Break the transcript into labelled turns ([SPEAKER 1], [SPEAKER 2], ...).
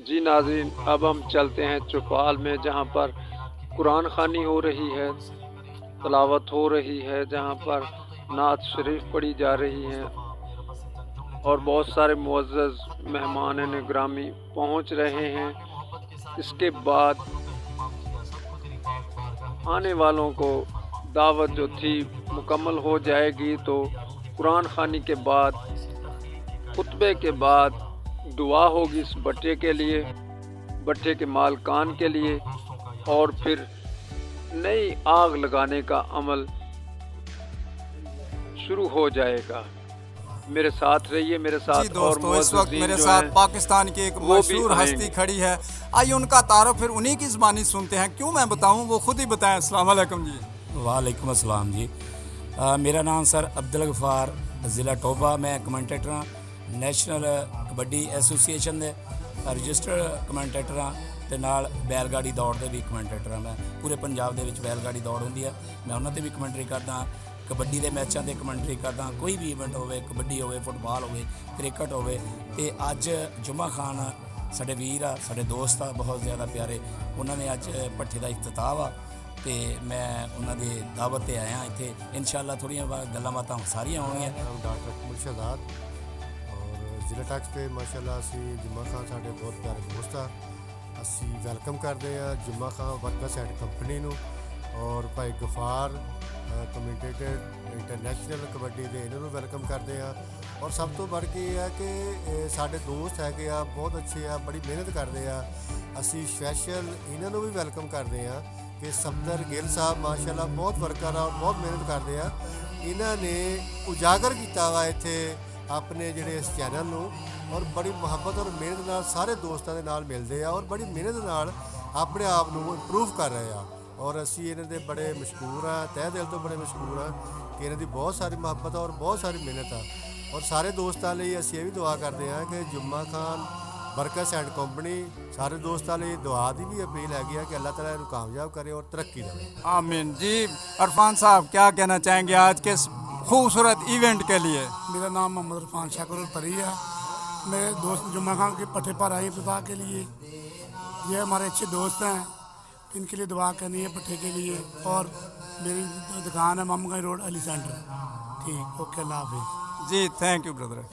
[SPEAKER 1] जी नाज़रीन, अब हम चलते हैं चौपाल में, जहाँ पर कुरान ख़वानी हो रही है, तिलावत हो रही है, जहाँ पर नात शरीफ पढ़ी जा रही है और बहुत सारे मुअज़्ज़ज़ मेहमान ग्रामी पहुँच रहे हैं। इसके बाद आने वालों को दावत जो थी मुकम्मल हो जाएगी, तो कुरान ख़वानी के बाद, खुतबे के बाद दुआ होगी इस भट्टे के लिए, भट्टे के मालकान के लिए, और फिर नई आग लगाने का अमल शुरू हो जाएगा। मेरे साथ रहिए, मेरे
[SPEAKER 2] जी
[SPEAKER 1] साथ और
[SPEAKER 2] दोस्तों, इस वक्त
[SPEAKER 1] मुअज़्ज़िज़ीन
[SPEAKER 2] मेरे
[SPEAKER 1] जो
[SPEAKER 2] साथ
[SPEAKER 1] हैं
[SPEAKER 2] पाकिस्तान की एक
[SPEAKER 1] वो भी
[SPEAKER 2] मशहूर हस्ती
[SPEAKER 1] आएंगे।
[SPEAKER 2] खड़ी है। आइए उनका तारुफ फिर उन्हीं की ज़बानी सुनते हैं। क्यों मैं बताऊं, वो खुद ही बताएं। अस्सलाम वालेकुम जी।
[SPEAKER 3] वालेकुम अस्सलाम जी। मेरा नाम सर अब्दुल गफ़ार, ज़िला टोबा। मैं कमेंटेटर हाँ, ਨੈਸ਼ਨਲ ਕਬੱਡੀ ਐਸੋਸੀਏਸ਼ਨ ਦੇ ਰਜਿਸਟਰਡ ਕਮੈਂਟੇਟਰ ਹਾਂ ਤੇ ਨਾਲ ਬੈਲਗਾੜੀ ਦੌੜ ਦੇ ਵੀ ਕਮੈਂਟੇਟਰ ਹਾਂ। ਮੈਂ ਪੂਰੇ ਪੰਜਾਬ ਦੇ ਵਿੱਚ ਬੈਲਗਾੜੀ ਦੌੜ ਹੁੰਦੀ ਆ, ਮੈਂ ਉਹਨਾਂ 'ਤੇ ਵੀ ਕਮੈਂਟਰੀ ਕਰਦਾ। ਕਬੱਡੀ ਦੇ ਮੈਚਾਂ 'ਤੇ ਕਮੈਂਟਰੀ ਕਰਦਾ, ਕੋਈ ਵੀ ਇਵੈਂਟ ਹੋਵੇ, ਕਬੱਡੀ ਹੋਵੇ, ਫੁੱਟਬਾਲ ਹੋਵੇ, ਕ੍ਰਿਕਟ ਹੋਵੇ। ਤੇ ਅੱਜ ਜੁਮਾ ਖਾਨ ਸਾਡੇ ਵੀਰ ਆ, ਸਾਡੇ ਦੋਸਤ ਆ, ਬਹੁਤ ਜ਼ਿਆਦਾ ਪਿਆਰੇ। ਉਹਨਾਂ ਨੇ ਅੱਜ ਭੱਠੇ ਦਾ ਇਫਤਤਾਹ ਵਾ ਤੇ ਮੈਂ ਉਹਨਾਂ ਦੀ ਦਾਵਤ 'ਤੇ ਆਇਆ ਇੱਥੇ। ਇਨਸ਼ਾਅੱਲਾ ਥੋੜ੍ਹੀਆਂ ਗੱਲਾਂ ਬਾਤਾਂ ਸਾਰੀਆਂ ਹੋਣਗੀਆਂ।
[SPEAKER 4] डॉक्टर मुर्शदात ਜ਼ਿਲ੍ਹਾ ਟੈਕਸ ਤੇ ਮਾਸ਼ਾਅੱਲਾ ਅਸੀਂ ਜੁਮਾ ਖਾਨ ਸਾਡੇ ਬਹੁਤ ਪਿਆਰੇ ਦੋਸਤ ਆ। ਅਸੀਂ ਵੈਲਕਮ ਕਰਦੇ ਆ ਜੁਮਾ ਖਾਨ ਵਰਕਰਸ ਐਂਡ ਕੰਪਨੀ ਨੂੰ, ਔਰ ਭਾਈ ਗਫਾਰ ਕਮੈਂਟੇਟਰ ਇੰਟਰਨੈਸ਼ਨਲ ਕਬੱਡੀ ਦੇ ਇਹਨਾਂ ਨੂੰ ਵੈਲਕਮ ਕਰਦੇ ਆ। ਔਰ ਸਭ ਤੋਂ ਵੱਧ ਕੇ ਇਹ ਹੈ ਕਿ ਸਾਡੇ ਦੋਸਤ ਹੈਗੇ ਆ, ਬਹੁਤ ਅੱਛੇ ਆ, ਬੜੀ ਮਿਹਨਤ ਕਰਦੇ ਆ। ਅਸੀਂ ਸਪੈਸ਼ਲ ਇਹਨਾਂ ਨੂੰ ਵੀ ਵੈਲਕਮ ਕਰਦੇ ਆ ਕਿ ਸਫਦਰ ਗਿੱਲ ਸਾਹਿਬ ਮਾਸ਼ਾਅੱਲਾ ਬਹੁਤ ਵਰਕਰ ਆ, ਬਹੁਤ ਮਿਹਨਤ ਕਰਦੇ ਆ। ਇਹਨਾਂ ਨੇ ਉਜਾਗਰ ਕੀਤਾ ਵਾ ਇੱਥੇ ਆਪਣੇ ਜਿਹੜੇ ਇਸ ਚੈਨਲ ਨੂੰ, ਔਰ ਬੜੀ ਮੁਹੱਬਤ ਔਰ ਮਿਹਨਤ ਨਾਲ ਸਾਰੇ ਦੋਸਤਾਂ ਦੇ ਨਾਲ ਮਿਲਦੇ ਆ, ਔਰ ਬੜੀ ਮਿਹਨਤ ਨਾਲ ਆਪਣੇ ਆਪ ਨੂੰ ਇੰਪਰੂਵ ਕਰ ਰਹੇ ਆ। ਔਰ ਅਸੀਂ ਇਹਨਾਂ ਦੇ ਬੜੇ ਮਸ਼ਕੂਰ ਆ, ਤਹਿ ਦਿਲ ਤੋਂ ਬੜੇ ਮਸ਼ਕੂਰ ਆ ਕਿ ਇਹਨਾਂ ਦੀ ਬਹੁਤ ਸਾਰੀ ਮੁਹੱਬਤ ਔਰ ਬਹੁਤ ਸਾਰੀ ਮਿਹਨਤ ਆ। ਔਰ ਸਾਰੇ ਦੋਸਤਾਂ ਲਈ ਅਸੀਂ ਇਹ ਵੀ ਦੁਆ ਕਰਦੇ ਹਾਂ ਕਿ ਜੁਮਾ ਖਾਨ ਵਰਕਰਸ ਐਂਡ ਕੰਪਨੀ ਸਾਰੇ ਦੋਸਤਾਂ ਲਈ ਦੁਆ ਦੀ भी अपील हैगी कि अल्लाह ताला इन्हें कामयाब करे और तरक्की दे।
[SPEAKER 2] आमीन जी। इरफान साहब, क्या कहना चाहेंगे आज के इस खूबसूरत इवेंट के लिए?
[SPEAKER 5] मेरा नाम मोहम्मद इरफान शाकुर परी है। मेरे दोस्त जुम्मा खान के पट्टे पर आए इफ्तिताह के लिए। ये हमारे अच्छे दोस्त हैं, इनके लिए दुआ करनी है पट्टे के लिए। और मेरी दुकान है मामूगंज रोड अली सेंटर। ठीक, ओके, अल्लाह हाफिज़
[SPEAKER 2] जी, थैंक यू ब्रदर।